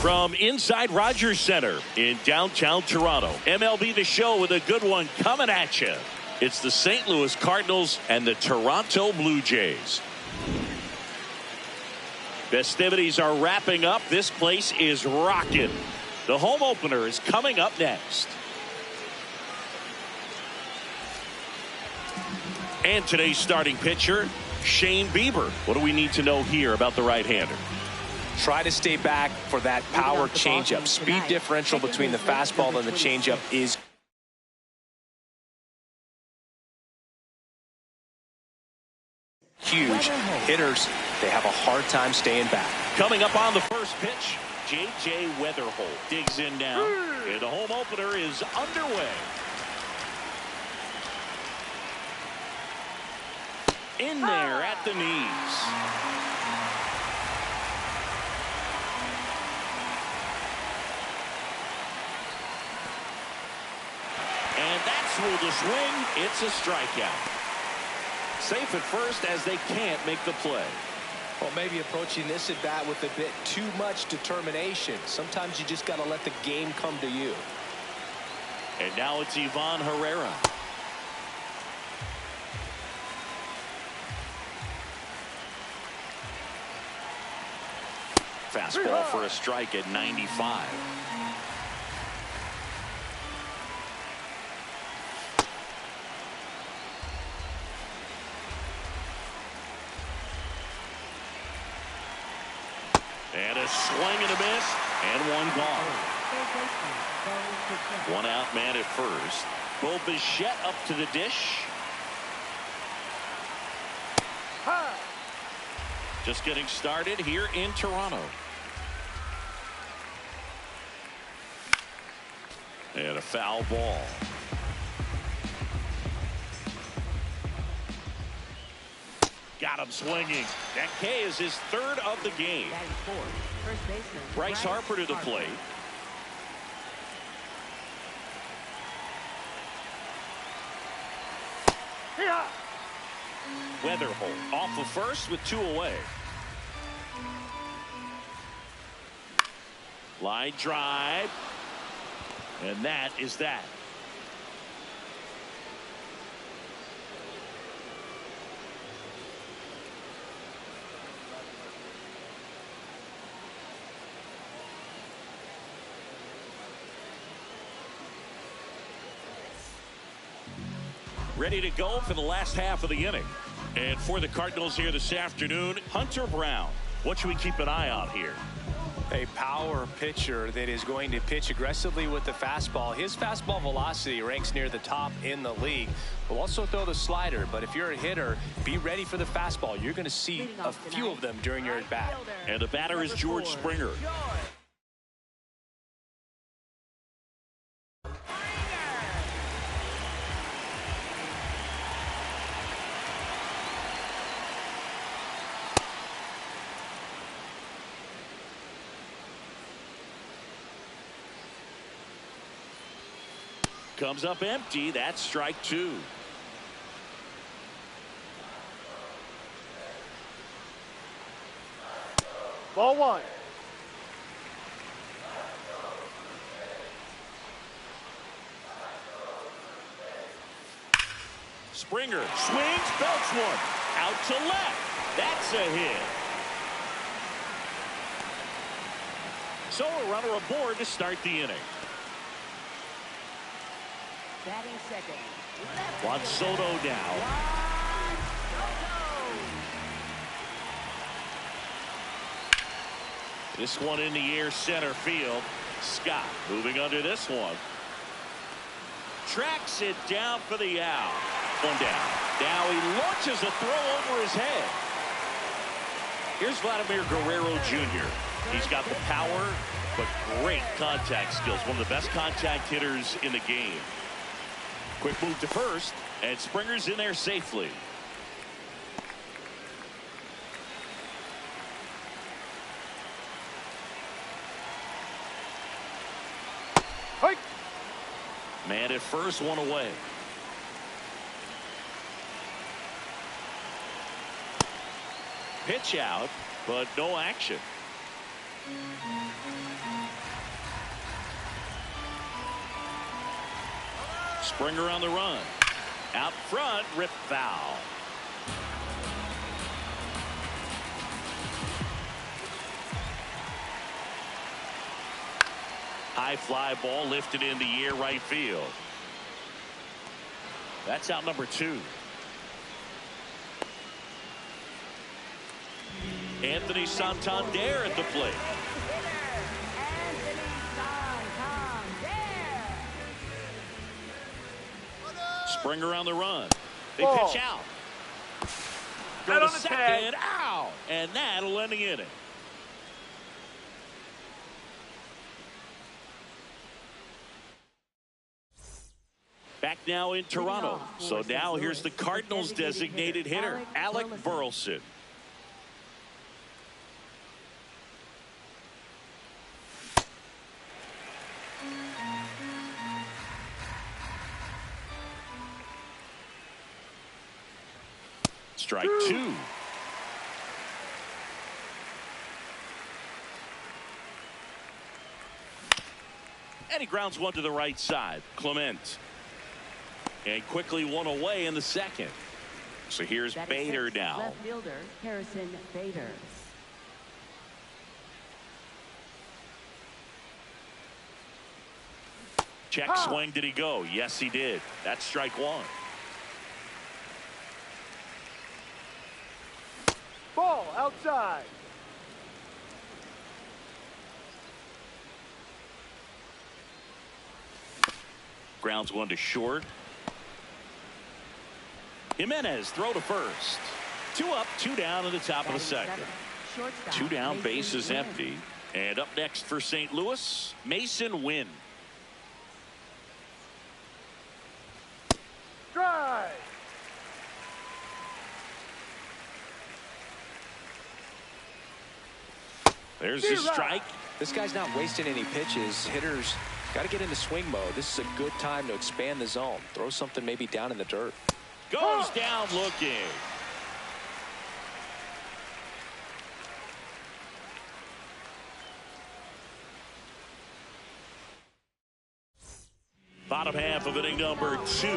From inside Rogers Center in downtown Toronto, MLB The Show with a good one coming at you. It's the St. Louis Cardinals and the Toronto Blue Jays. Festivities are wrapping up. This place is rocking. The home opener is coming up next. And today's starting pitcher, Shane Bieber. What do we need to know here about the right-hander? Try to stay back for that power changeup. Speed differential between the fastball and the changeup is huge. Hitters, they have a hard time staying back. Coming up on the first pitch, J.J. Weatherholt digs in now. And the home opener is underway. In there at the knees. And that's through the swing. It's a strikeout. Safe at first as they can't make the play. Well, maybe approaching this at bat with a bit too much determination. Sometimes you just got to let the game come to you. And now it's Ivan Herrera. Fastball for a strike at 95. And a swing and a miss, and one gone. One out man at first. Bo Bichette up to the dish. Just getting started here in Toronto. And a foul ball. Got him swinging. That K is his third of the game. Bryce Harper to the plate. Weatherholt off of first with two away. Line drive. And that is that. Ready to go for the last half of the inning. And for the Cardinals here this afternoon, Hunter Brown. What should we keep an eye on here? A power pitcher that is going to pitch aggressively with the fastball. His fastball velocity ranks near the top in the league. Will also throw the slider, but if you're a hitter, be ready for the fastball. You're going to see a few of them during your at-bat. And the batter is George Springer. Comes up empty. That's strike two. Ball one. Springer swings, belts one. Out to left. That's a hit. So a runner aboard to start the inning. Batting second. Juan Soto now. This one in the air center field. Scott moving under this one. Tracks it down for the out. One down. Now he launches a throw over his head. Here's Vladimir Guerrero Jr. He's got the power, but great contact skills. One of the best contact hitters in the game. Quick move to first, and Springer's in there safely. Hey. Man at first, one away. Pitch out, but no action. Springer on the run. Out front, rip foul. High fly ball lifted in the air right field. That's out number 2. Anthony Santander at the plate. Springer on the run. They Ball. pitch out. Go Right to on the second. tag. Out. And that'll end the inning. Back now in Toronto. So now here's the Cardinals designated hitter, Alec Burleson. Strike 2. And he grounds one to the right side. Clement. And quickly one away in the second. So here's Bader now. Left fielder Harrison Bader. Check swing. Did he go? Yes, he did. That's strike 1. Ball outside. Grounds one to short. Jimenez throw to first. 2 up, 2 down in the top of the second. 2 down, base is empty. And up next for St. Louis, Mason Wynn. Drive. There's the strike. This guy's not wasting any pitches. Hitters got to get into swing mode. This is a good time to expand the zone. Throw something maybe down in the dirt. Goes down looking. Bottom half of inning number 2.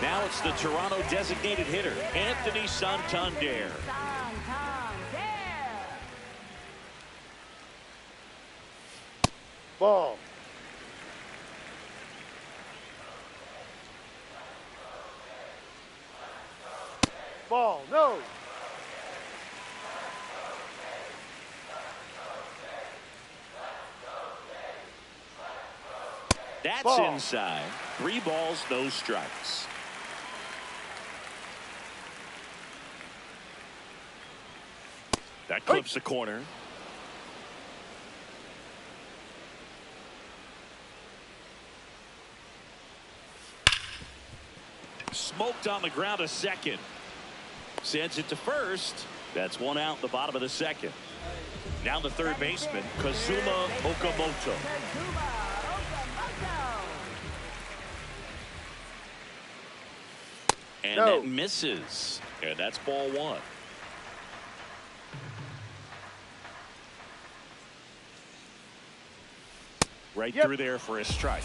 Now it's the Toronto designated hitter, Anthony Santander. Ball. Ball. No. That's Ball. inside. 3 balls, no strikes. That clips the corner. Smoked on the ground to second. Sends it to first. That's 1 out in the bottom of the second. Now the third baseman, Kazuma Okamoto. And that misses. And that's ball 1. Right through there for a strike.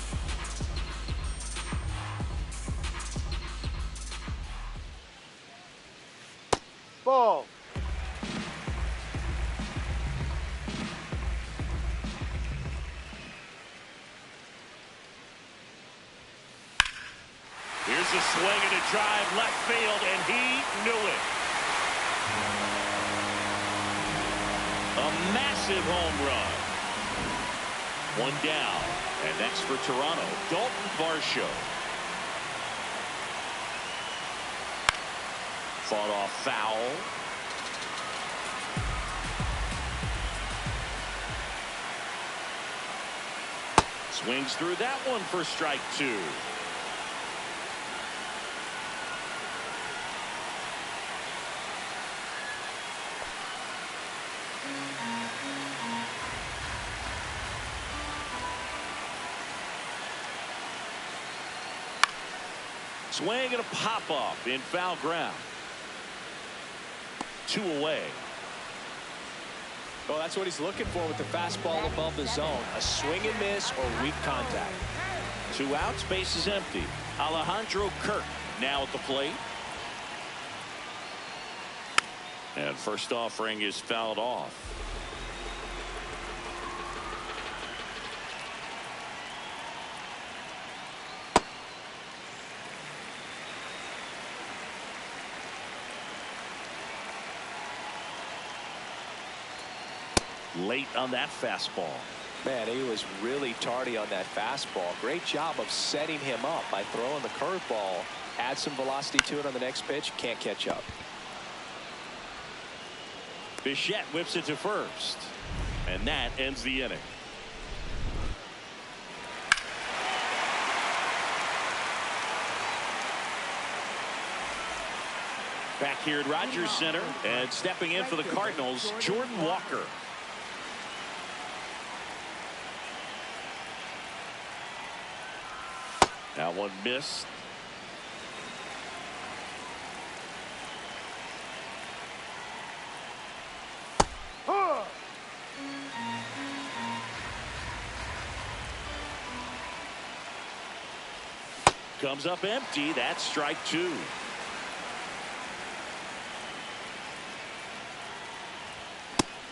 Ball. Here's a swing and a drive left field, and he knew it. A massive home run. 1 down. And next for Toronto, Dalton Varsho. Fought off foul. Swings through that one for strike 2. Swing and a pop-up in foul ground. 2 away. Well, that's what he's looking for with the fastball above the zone. A swing and miss or weak contact. 2 outs, base is empty. Alejandro Kirk now at the plate. And first offering is fouled off. Late on that fastball. Man, he was really tardy on that fastball. Great job of setting him up by throwing the curveball. Add some velocity to it on the next pitch. Can't catch up. Bichette whips it to first. And that ends the inning. Back here at Rogers Center, and stepping in for the Cardinals, Jordan Walker. That one missed. Comes up empty. That's strike 2.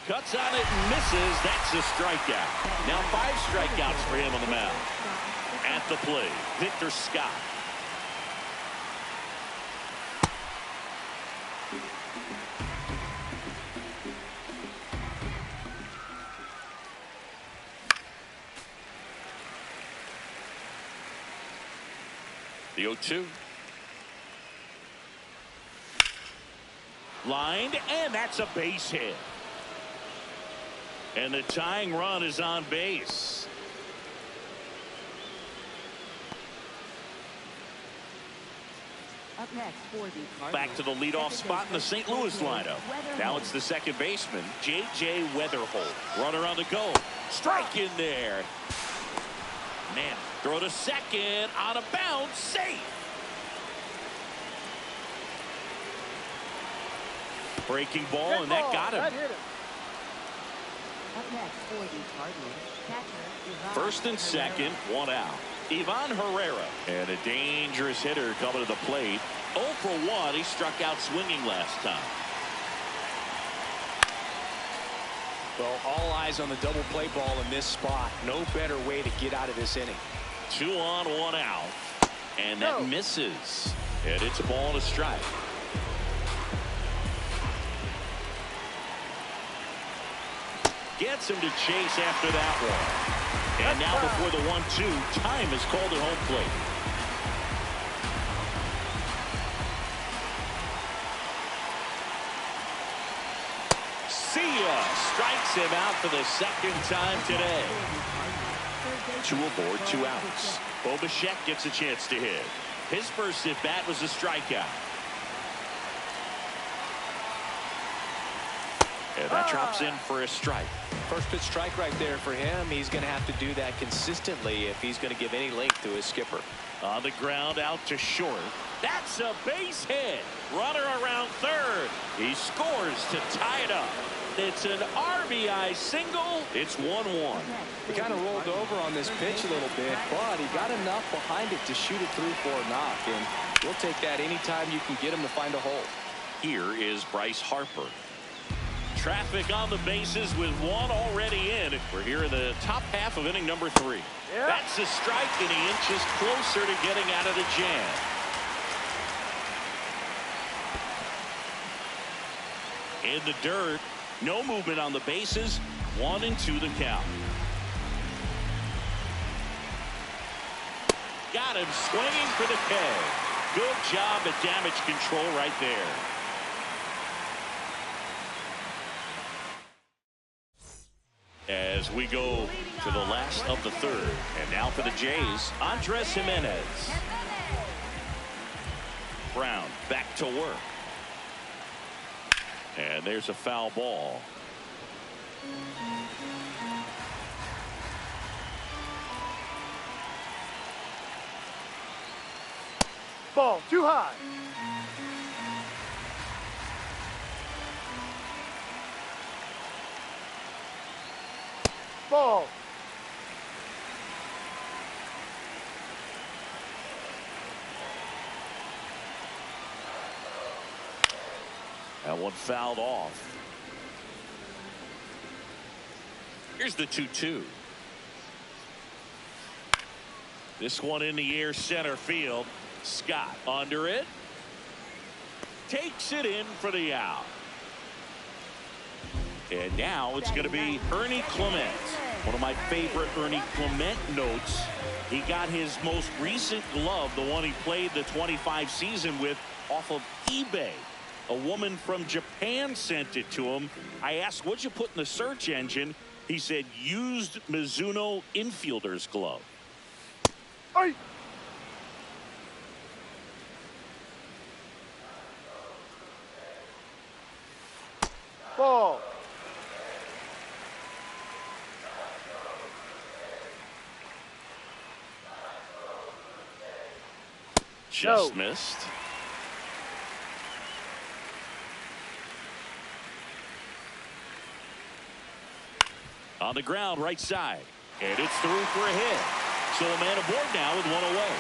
Cuts on it and misses. That's a strikeout. Now 5 strikeouts for him on the mound. At the plate, Victor Scott. The 0-2. Lined, and that's a base hit. And the tying run is on base. Up next for the Cardinals. Back to the leadoff spot in the St. Louis lineup. Now it's the second baseman, J.J. Weatherholt. Runner on the go. Strike in there. Man, throw to second on a bounce. Safe. Breaking ball, and that got him. That hit him. Up next for the Cardinals. Catcher, Ivan First and second, 1 out. Ivan Herrera. And a dangerous hitter coming to the plate. 0 for 1. He struck out swinging last time. Well, all eyes on the double play ball in this spot. No better way to get out of this inning. 2 on, 1 out. And that misses. And it's a ball and a strike. Gets him to chase after that one. And now before the 1-2, time is called at home plate. See ya. Strikes him out for the second time today. 2 aboard, 2 outs. Bo Bichette gets a chance to hit. His first at bat was a strikeout. And that drops in for a strike. First pitch strike right there for him. He's going to have to do that consistently if he's going to give any length to his skipper. On the ground, out to short. That's a base hit. Runner around third. He scores to tie it up. It's an RBI single. It's 1-1. He kind of rolled over on this pitch a little bit, but he got enough behind it to shoot it through for a knock. And we'll take that anytime you can get him to find a hole. Here is Bryce Harper. Traffic on the bases with 1 already in. We're here in the top half of inning number 3. Yep. That's a strike, and he inches closer to getting out of the jam. In the dirt, no movement on the bases. 1-2 the count. Got him swinging for the K. Good job at damage control right there. As we go to the last of the third. And now for the Jays, Andres Jimenez. Brown back to work. And there's a foul ball. Ball too high. Ball. That one fouled off. Here's the 2-2. This one in the air, center field. Scott under it. Takes it in for the out. And now it's going to be Ernie Clement. One of my favorite Ernie Clement notes. He got his most recent glove, the one he played the 25 season with, off of eBay. A woman from Japan sent it to him. I asked, what'd you put in the search engine? He said, used Mizuno infielder's glove. Aye. Ball. Just missed. On the ground, right side. And it's through for a hit. So a man aboard now with one away.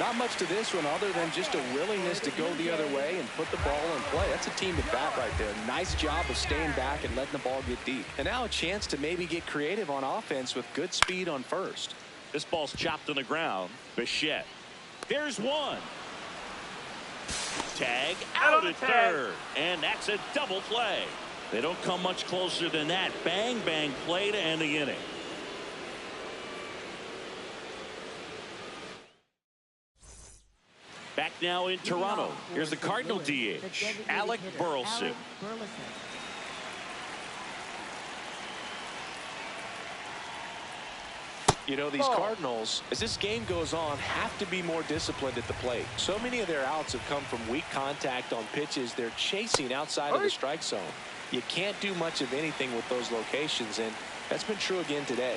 Not much to this one other than just a willingness to go the other way and put the ball in play. That's a team at bat right there. Nice job of staying back and letting the ball get deep. And now a chance to maybe get creative on offense with good speed on first. This ball's chopped on the ground. Bichette. There's one. Tag out at third. And that's a double play. They don't come much closer than that. Bang, bang play to end the inning. Back now in Toronto. Here's the Cardinal DH, Alec Burleson. You know, these Cardinals, as this game goes on, have to be more disciplined at the plate. So many of their outs have come from weak contact on pitches they're chasing outside of the strike zone. You can't do much of anything with those locations, and that's been true again today.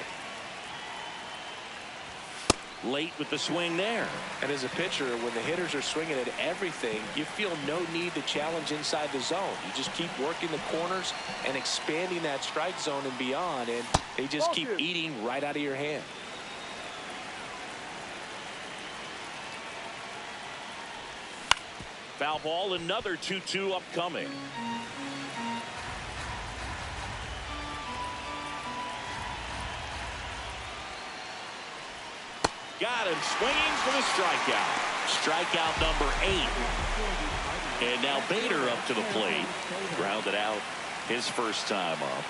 Late with the swing there. And as a pitcher, when the hitters are swinging at everything, you feel no need to challenge inside the zone. You just keep working the corners and expanding that strike zone and beyond, and they just keep eating right out of your hand. Foul ball, another 2-2 upcoming. Got him swinging for the strikeout. Strikeout number 8. And now Bader up to the plate. Grounded out his first time up.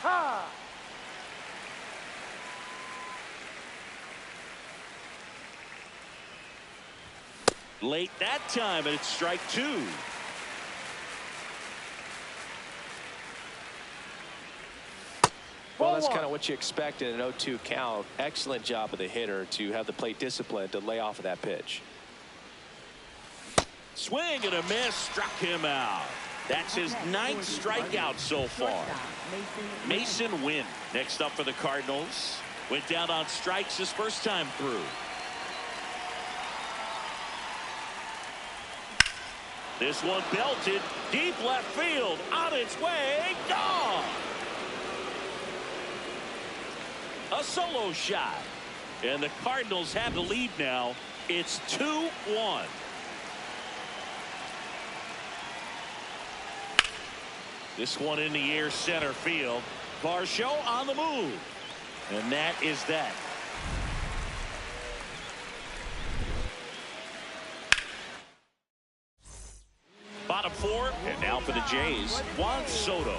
Ha! Late that time, and it's strike 2. Well, that's kind of what you expect in an 0-2 count. Excellent job of the hitter to have the plate discipline to lay off of that pitch. Swing and a miss, struck him out. That's his 9th strikeout so far. Mason Wynn next up for the Cardinals. Went down on strikes his first time through. This one belted deep left field, on its way, gone. A solo shot, and the Cardinals have the lead now. It's 2-1. This one in the air, center field. Varsho on the move, and that is that. Bottom 4, and now for the Jays, Juan Soto.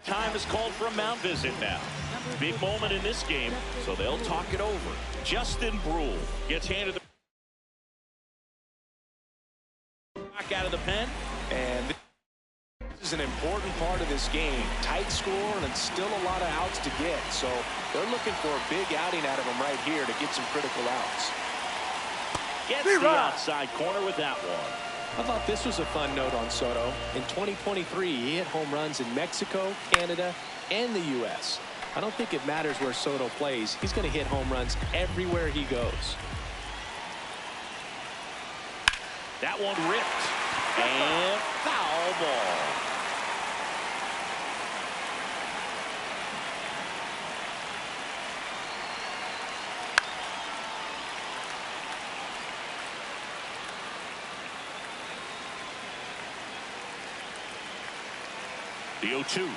Time is called for a mound visit now. Big moment in this game, so they'll talk it over. Justin Brule gets handed the back out of the pen, and this is an important part of this game. Tight score and still a lot of outs to get, so they're looking for a big outing out of them right here to get some critical outs. Gets the outside corner with that one. I thought this was a fun note on Soto. In 2023, he hit home runs in Mexico, Canada, and the U.S. I don't think it matters where Soto plays. He's going to hit home runs everywhere he goes. That one ripped. And foul ball. The 0-2.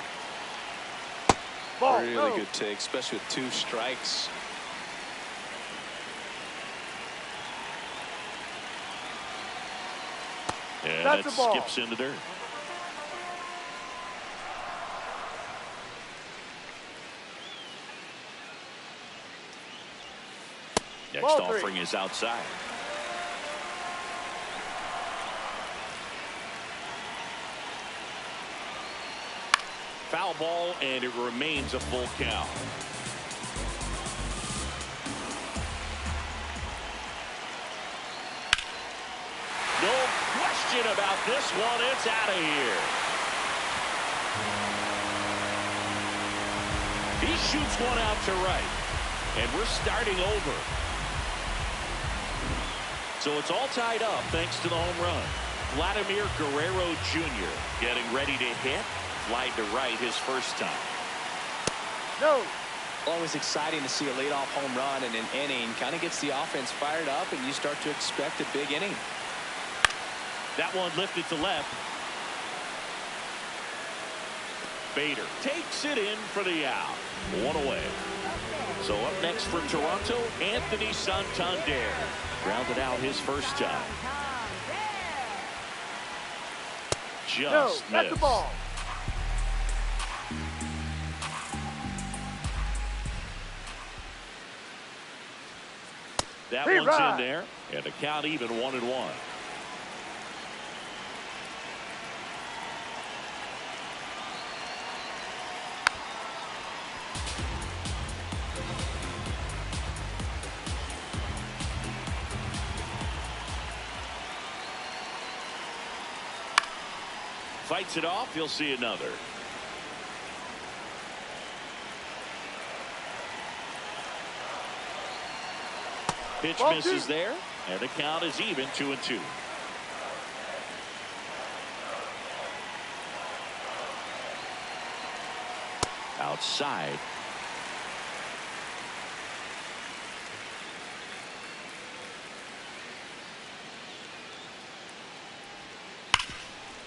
Ball, Really no. good take, especially with 2 strikes. And That's that a ball. skips into dirt. Next Ball offering 3. is outside. Foul ball, and it remains a full count. No question about this one. It's out of here. He shoots one out to right. And we're starting over. So it's all tied up thanks to the home run. Vladimir Guerrero Jr. getting ready to hit. Flied to right his first time. No. Always exciting to see a leadoff home run in an inning. Kind of gets the offense fired up, and you start to expect a big inning. That one lifted to left. Bader takes it in for the out. One away. So up next for Toronto, Anthony Santander. Grounded out his first time. No. Just That's missed. the ball. That Hey, one's right. in there, and the count even 1-1. Fights it off. You'll see another. Pitch Ball misses 2. there, and the count is even 2-2. Outside.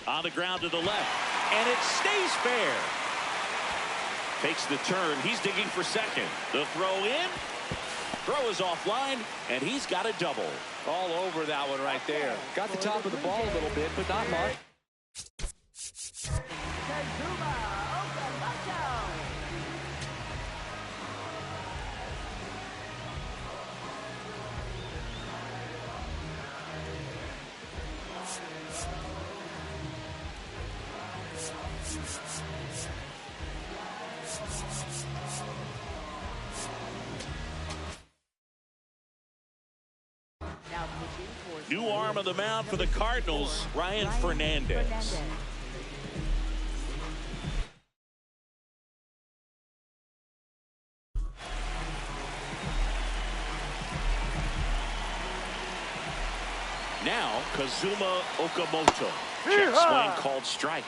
On the ground to the left, and it stays fair. Takes the turn. He's digging for second. The throw in. Throw is offline, and he's got a double. All over that one right there. Got the top of the ball a little bit, but not much. New arm of the mound for the Cardinals, Ryan Fernandez. Now, Kazuma Okamoto. Check swing called strike.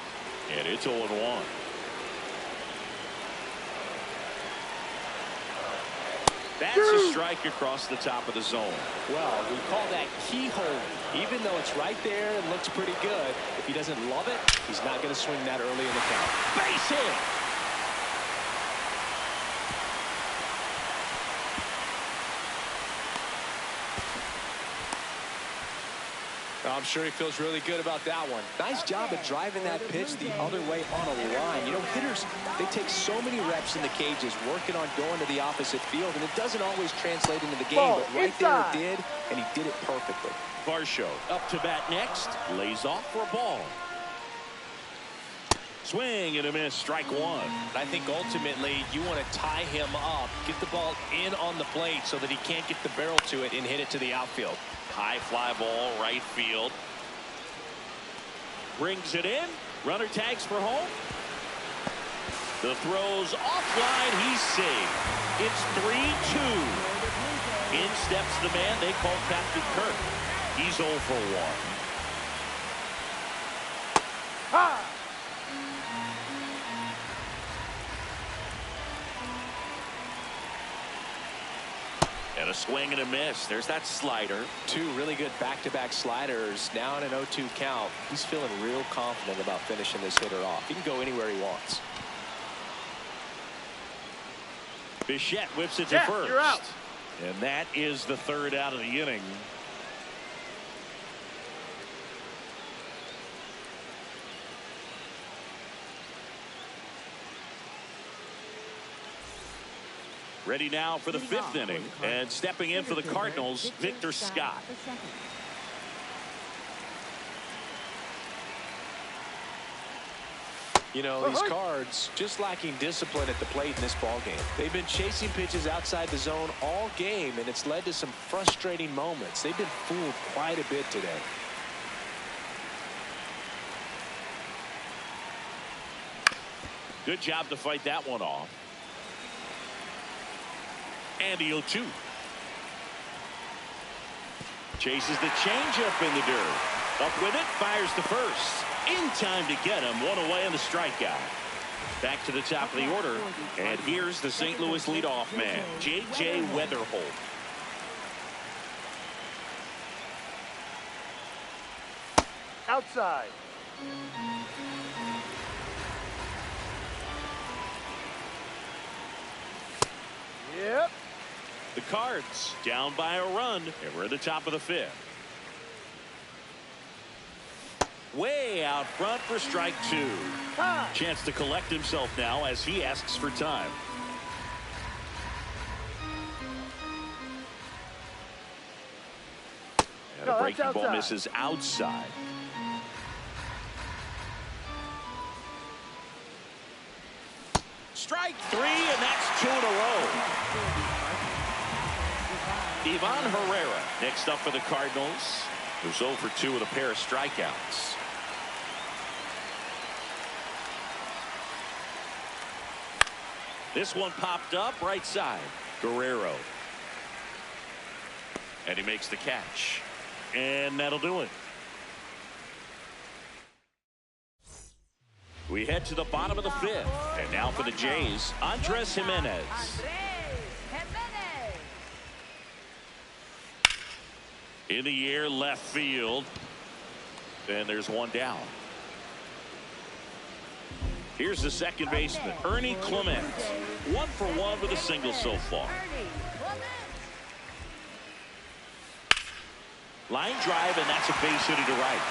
And it's 0-1. That's a strike across the top of the zone. Well, we call that keyhole. Even though it's right there and looks pretty good, if he doesn't love it, he's not going to swing that early in the count. Base hit. I'm sure he feels really good about that one. Nice job of driving that pitch the other way on a line. You know, hitters, they take so many reps in the cages working on going to the opposite field, and it doesn't always translate into the game, Ball but right there inside. it did, and he did it perfectly. Varsho up to bat next. Lays off for a ball. Swing and a miss. Strike one. I think ultimately you want to tie him up, get the ball in on the plate so that he can't get the barrel to it and hit it to the outfield. High fly ball, right field. Brings it in. Runner tags for home. The throw's offline. He's safe. It's 3-2. In steps the man they call Captain Kirk. He's 0 for 1. Ha! And a swing and a miss. There's that slider. Two really good back-to-back sliders. Now in an 0-2 count. He's feeling real confident about finishing this hitter off. He can go anywhere he wants. Bichette whips it to first. You're out. And that is the third out of the inning. Ready now for the fifth inning, and stepping in for the Cardinals, Victor Scott. You know, these Cards just lacking discipline at the plate in this ballgame. They've been chasing pitches outside the zone all game, and it's led to some frustrating moments. They've been fooled quite a bit today. Good job to fight that one off. And the 0-2. Chases the changeup in the dirt. Up with it, fires to first. In time to get him. One away on the strikeout. Back to the top of the order. And here's the St. Louis leadoff man, J.J. Weatherholt. Outside. Yep. The Cards down by a run, and we're at the top of the fifth. Way out front for strike two. Chance to collect himself now as he asks for time. And a breaking ball misses outside. Strike three, and that's 2 in a row. Ivan Herrera next up for the Cardinals, who's 0 for 2 with a pair of strikeouts. This one popped up right side. Guerrero. And he makes the catch. And that'll do it. We head to the bottom of the fifth. And now for the Jays, Andres Jimenez. In the air, left field. And there's one down. Here's the second baseman, Ernie Clement. 1 for 1 with a single so far. Line drive, and that's a base hit to right.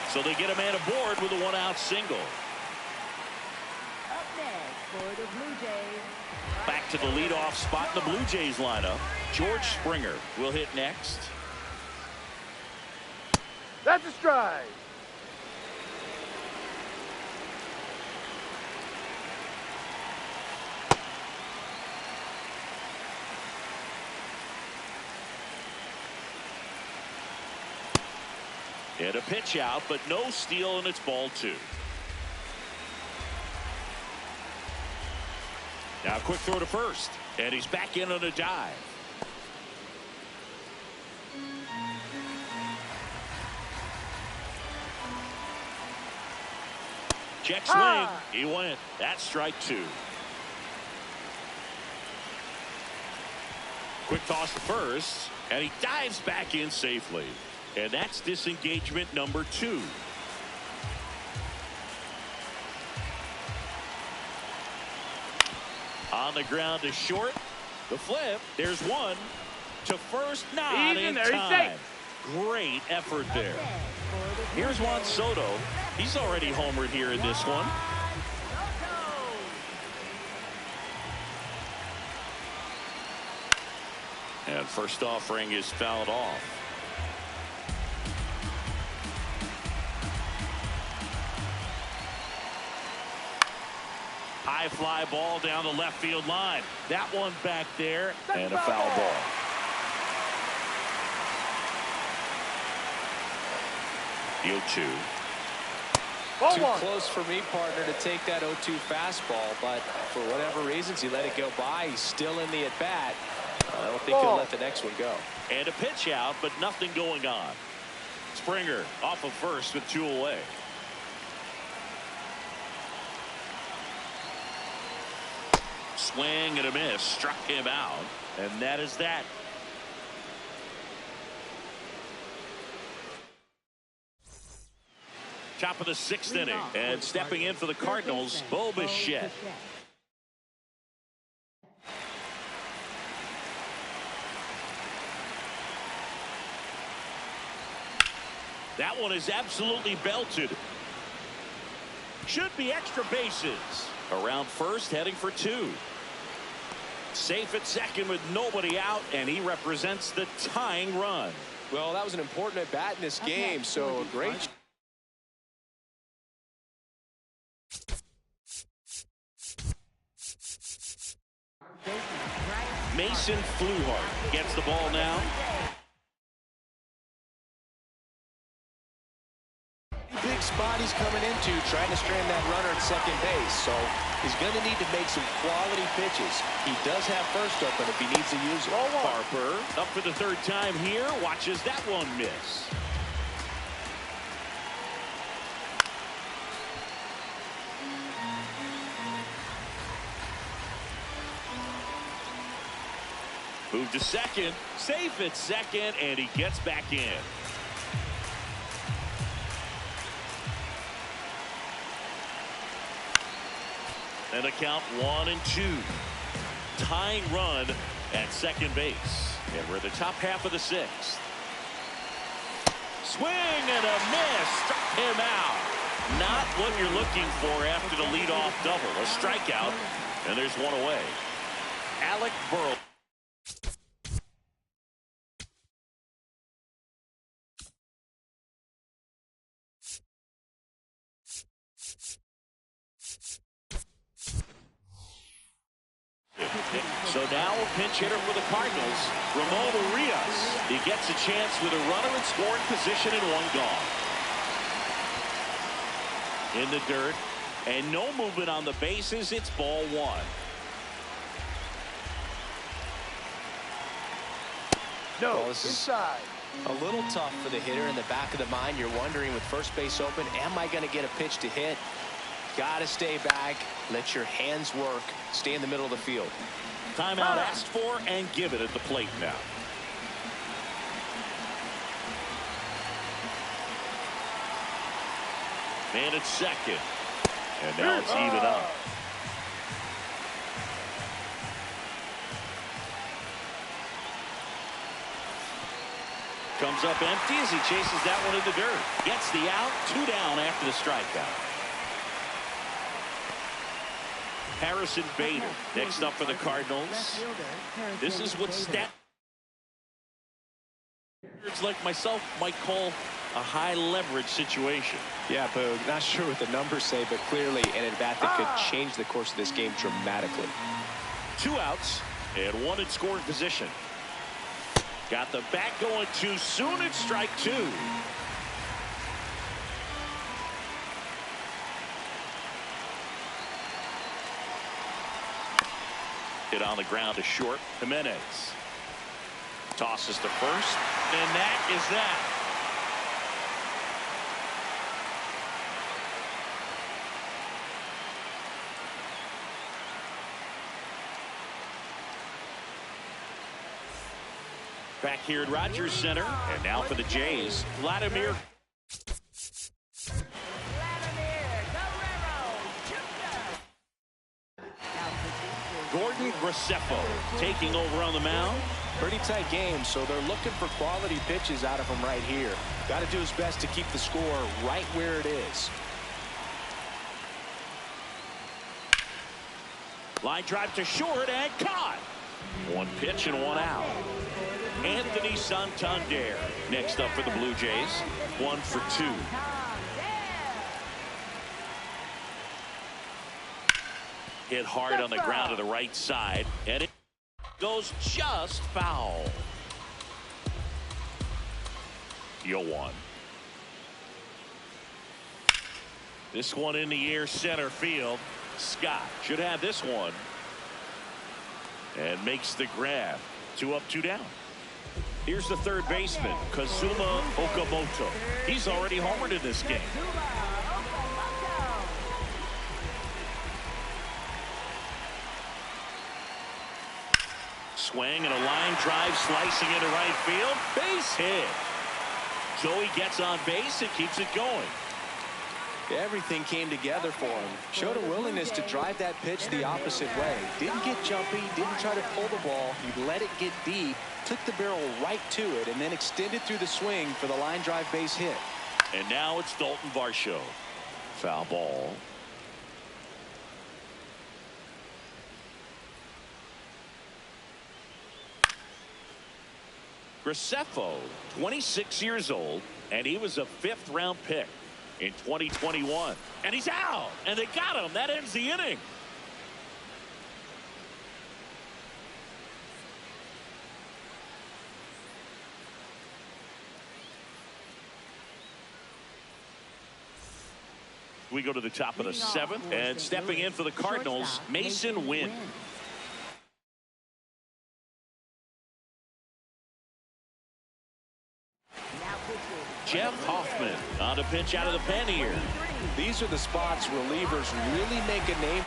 So they get a man aboard with a 1-out single. Up next for the Blue Jays. Back to the leadoff spot in the Blue Jays lineup. George Springer will hit next. That's a strike. And a pitch out, but no steal, and it's ball 2. Now a quick throw to first, and he's back in on a dive. Check swing. He went. That's strike 2. Quick toss to first, and he dives back in safely. And that's disengagement number 2. On the ground to short. The flip. There's one. To first, not in time. Great effort there. Here's Juan Soto. He's already homered here in this one. And first offering is fouled off. High fly ball down the left field line. That one back there, and a foul ball. The 0-2. Ball Too one. close for me, partner, to take that 0-2 fastball, but for whatever reasons, he let it go by. He's still in the at-bat. I don't think he'll let the next one go. And a pitch out, but nothing going on. Springer off of first with 2 away. Swing and a miss, struck him out, and that is that. Top of the 6th inning, and stepping in for the Cardinals, Bo Bichette. That one is absolutely belted. Should be extra bases. Around first, heading for 2. Safe at second with nobody out, and he represents the tying run. Well, that was an important at-bat in this game, so a great... Mason Fluhart gets the ball now. Big spot he's coming into, trying to strand that runner at second base. So he's going to need to make some quality pitches. He does have first open if he needs to use it. Harper up for the 3rd time here. Watches that one miss. Move to second. Safe at second, and he gets back in. And the count 1-2. Tying run at second base. And we're in the top half of the 6th. Swing and a miss. Struck him out. Not what you're looking for after the leadoff double. A strikeout. And there's 1 away. Alec Burrow. So now a pinch hitter for the Cardinals, Ramon Urias. He gets a chance with a runner in scoring position and 1 gone. In the dirt, and no movement on the bases. It's ball 1. No, Well, this is inside. a little tough for the hitter. In the back of the mind, you're wondering with first base open, am I going to get a pitch to hit? Got to stay back, let your hands work, stay in the middle of the field. Timeout asked for and given at the plate now. Man at second. And now it's even up. Comes up empty as he chases that one in the dirt. Gets the out, 2 down after the strikeout. Harrison Bader next up for the Cardinals. This is what stats like myself might call a high leverage situation. Yeah, Boog, not sure what the numbers say, but clearly an at-bat that could change the course of this game dramatically. 2 outs and 1 in scoring position. Got the bat going too soon. It's strike 2. Hit on the ground to short. Jimenez tosses to first, and that is that. Back here at Rogers Center, and now for the Jays, Vladimir. Gordon Graceffo taking over on the mound. Pretty tight game, so they're looking for quality pitches out of him right here. Got to do his best to keep the score right where it is. Line drive to short and caught. 1 pitch and 1 out. Anthony Santander next up for the Blue Jays. 1 for 2. Hit hard on the ground to the right side, and it goes just foul. 0-1. This one in the air center field. Scott should have this one. And makes the grab. 2 up, 2 down. Here's the third baseman, Kazuma Okamoto. He's already homered in this game. Swing and a line drive slicing into right field. Base hit. Joey gets on base and keeps it going. Everything came together for him. Showed a willingness to drive that pitch the opposite way. Didn't get jumpy, didn't try to pull the ball. He let it get deep, took the barrel right to it, and then extended through the swing for the line drive base hit. And now it's Dalton Varsho. Foul ball. Graceffo, 26 years old, and he was a 5th-round pick in 2021. And he's out, and they got him. That ends the inning. We go to the top of the 7th, and stepping in for the Cardinals, Mason Wynn. Jeff Hoffman on a pitch out of the pen here. These are the spots relievers really make a name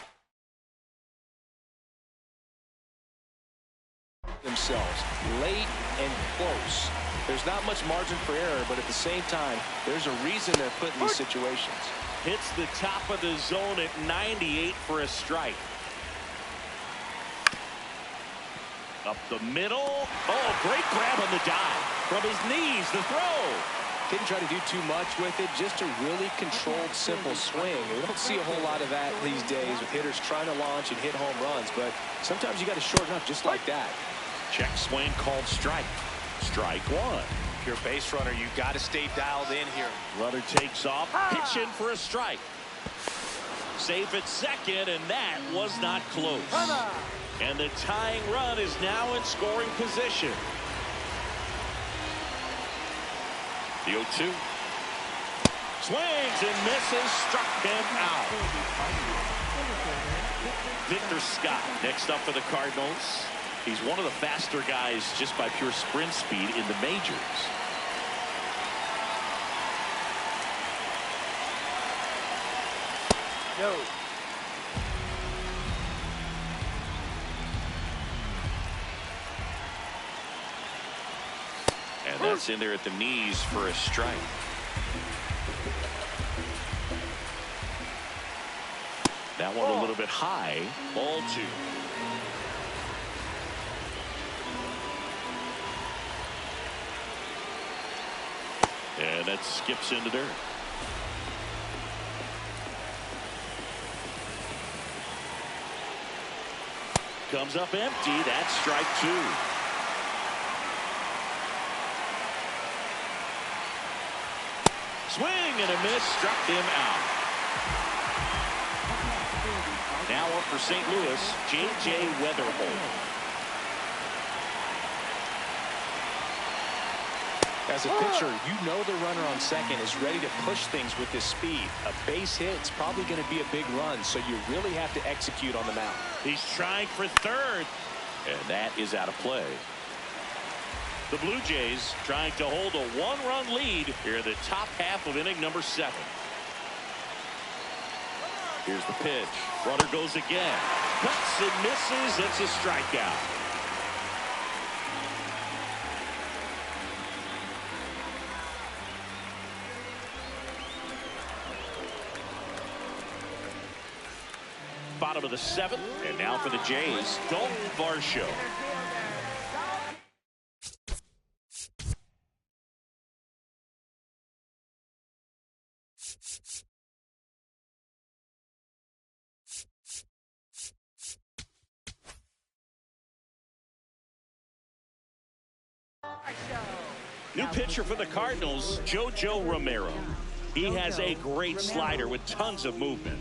themselves. Late and close. There's not much margin for error, but at the same time, there's a reason they're put in these situations. Hits the top of the zone at 98 for a strike. Up the middle. Oh, great grab on the dive. From his knees, the throw. Didn't try to do too much with it, just a really controlled, simple swing. We don't see a whole lot of that these days with hitters trying to launch and hit home runs, but sometimes you got to shorten up just like that. Check swing called strike. Strike 1. If you're a base runner, you got to stay dialed in here. Runner takes off, pitching for a strike. Safe at second, and that was not close. And the tying run is now in scoring position. The 0-2. Swings and misses, struck him out. Victor Scott next up for the Cardinals. He's one of the faster guys just by pure sprint speed in the majors. No. And that's in there at the knees for a strike. That one a little bit high. Ball 2. And that skips into dirt. Comes up empty. That's strike 2. Swing and a miss, struck him out. Now up for St. Louis, J.J. Weatherholt. As a pitcher, you know the runner on second is ready to push things with his speed. A base hit is probably going to be a big run, so you really have to execute on the mound. He's trying for third, and that is out of play. The Blue Jays trying to hold a 1-run lead here in the top half of inning number 7. Here's the pitch. Runner goes again. Cuts and misses. It's a strikeout. Bottom of the 7th, and now for the Jays, Dalton Varsho. New pitcher for the Cardinals, JoJo Romero. He has a great slider with tons of movement.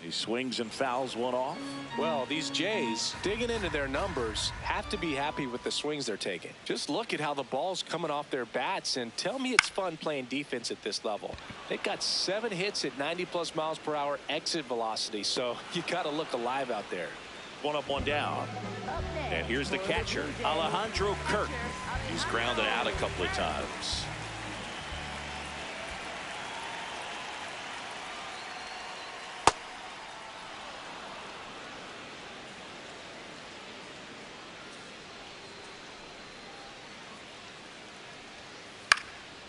He swings and fouls one off. Well, these Jays, digging into their numbers, have to be happy with the swings they're taking. Just look at how the ball's coming off their bats, and tell me it's fun playing defense at this level. They've got 7 hits at 90+ miles per hour exit velocity, so you got to look alive out there. One up, one down. And here's the catcher, Alejandro Kirk. He's grounded out a couple of times.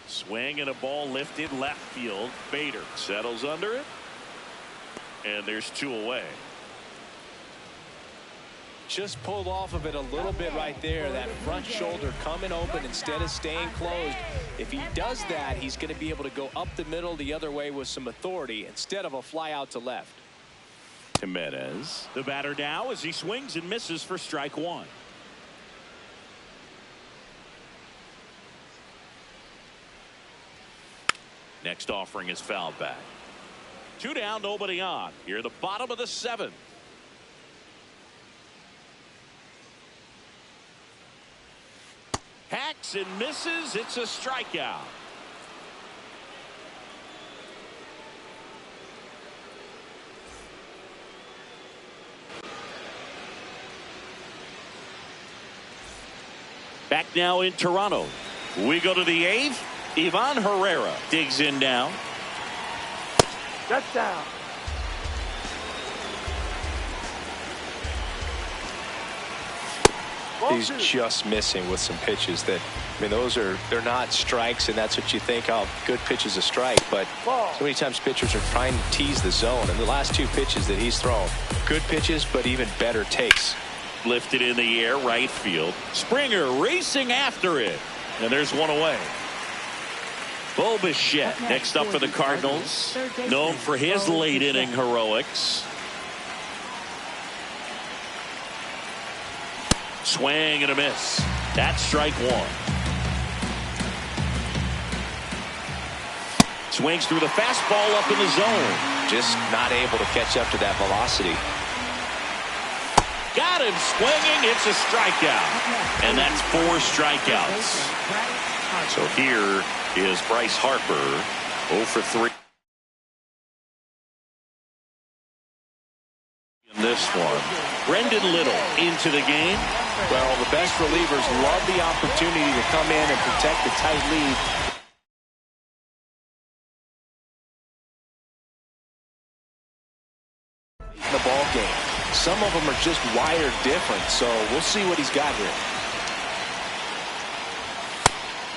Swing and a ball lifted left field. Bader settles under it. And there's 2 away. Just pulled off of it a little bit right there. That front shoulder coming open instead of staying closed. If he does that, he's going to be able to go up the middle the other way with some authority instead of a fly out to left. Jimenez, the batter now as he swings and misses for strike 1. Next offering is fouled back. 2 down, nobody on. Here, the bottom of the 7th. Hacks and misses. It's a strikeout. Back now in Toronto. We go to the 8th. Ivan Herrera digs in now. That's down. He's just missing with some pitches that, I mean, they're not strikes, and that's what you think, oh, good pitch is a strike. But so many times pitchers are trying to tease the zone, and the last 2 pitches that he's thrown, good pitches, but even better takes. Lifted in the air, right field. Springer racing after it, and there's 1 away. Bo Bichette next up for the Cardinals, known for his late inning heroics. Swing and a miss. That's strike 1. Swings through the fastball up in the zone. Just not able to catch up to that velocity. Got him swinging. It's a strikeout. And that's 4 strikeouts. So here is Bryce Harper, 0 for 3. In this one, Brendan Little into the game. Well, the best relievers love the opportunity to come in and protect the tight lead. In the ball game. Some of them are just wired different, so we'll see what he's got here.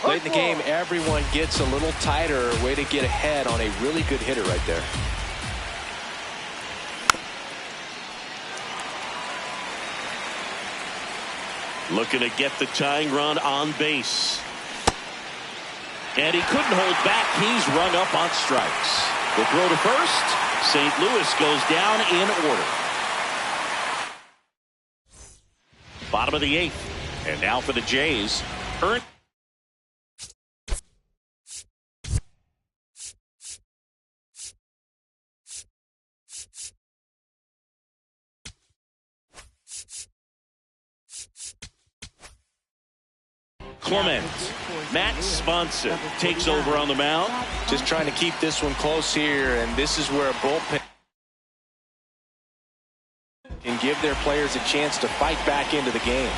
Late in the game, everyone gets a little tighter. Way to get ahead on a really good hitter right there. Looking to get the tying run on base. And he couldn't hold back. He's rung up on strikes. The throw to first. St. Louis goes down in order. Bottom of the 8th. And now for the Jays. Clement. Matt Sponson takes over on the mound. Just trying to keep this one close here, and this is where a bullpen can give their players a chance to fight back into the game.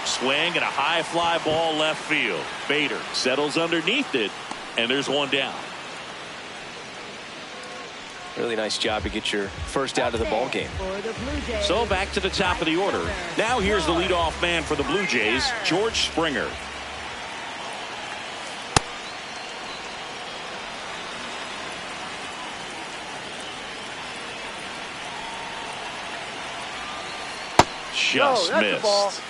Swing and a high fly ball left field. Bader settles underneath it, and there's 1 down. Really nice job to get your first out of the ball game. So back to the top of the order. Now here's the leadoff man for the Blue Jays, George Springer. Just missed.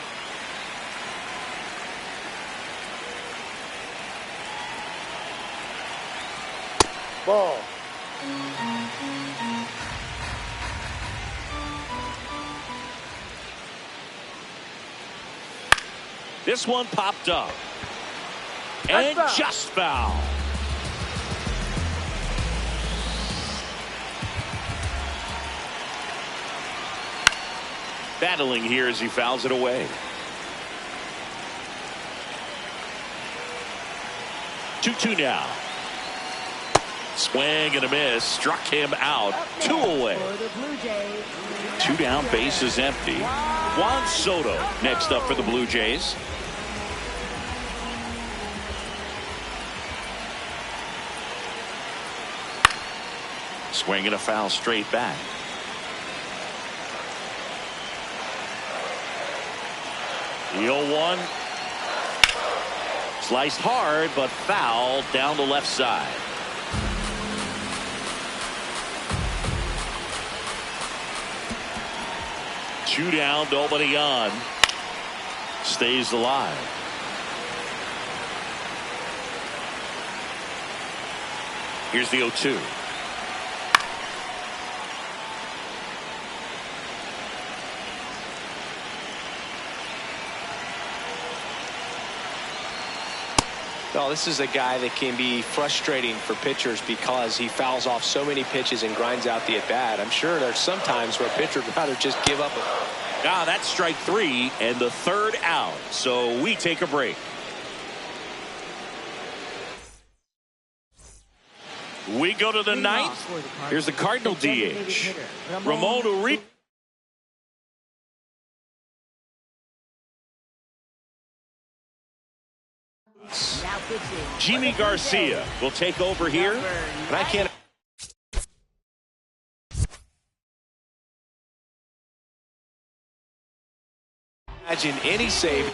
Ball. This one popped up. And just foul. Battling here as he fouls it away. 2-2 now. Swing and a miss. Struck him out. 2 away. 2 down, base is empty. Juan Soto next up for the Blue Jays. Swing and a foul straight back. The 0-1. Sliced hard, but foul down the left side. Two down, nobody on. Stays alive. Here's the 0-2. Well, this is a guy that can be frustrating for pitchers because he fouls off so many pitches and grinds out the at-bat. I'm sure there's some times where a pitcher would rather just give up. That's strike 3 and the 3rd out. So we take a break. We go to the 9th. Here's the Cardinal DH. Ramon Uribe. Jimmy Garcia will take over here. And I can't imagine any save.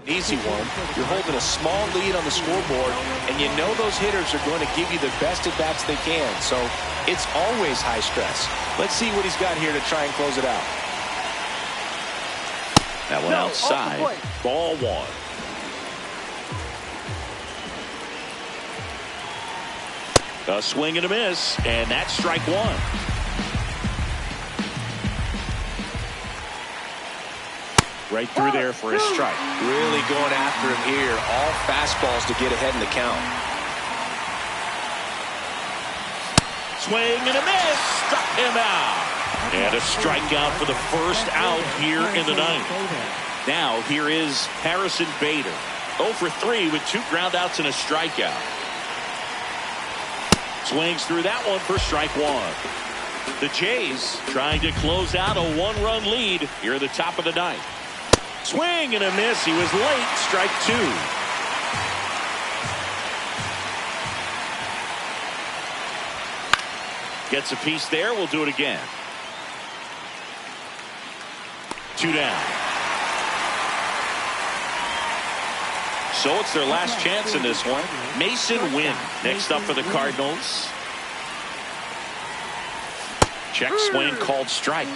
Easy one. You're holding a small lead on the scoreboard, and you know those hitters are going to give you the best at bats they can. So it's always high stress. Let's see what he's got here to try and close it out. That one outside. Ball 1. A swing and a miss, and that's strike 1. Right through there for a strike. Really going after him here. All fastballs to get ahead in the count. Swing and a miss. Struck him out. And a strikeout for the first out here in the 9th. Now here is Harrison Bader. 0 for 3 with 2 groundouts and a strikeout. Swings through that one for strike 1. The Jays trying to close out a 1-run lead here at the top of the 9th. Swing and a miss. He was late. Strike 2. Gets a piece there. We'll do it again. 2 down. So it's their last chance in this one. Mason Wynn next up for the Cardinals. Check swing called strike.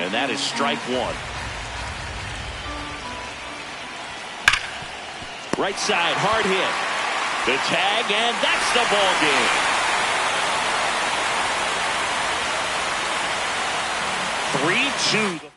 And that is strike 1. Right side, hard hit. The tag, and that's the ball game. 3-2.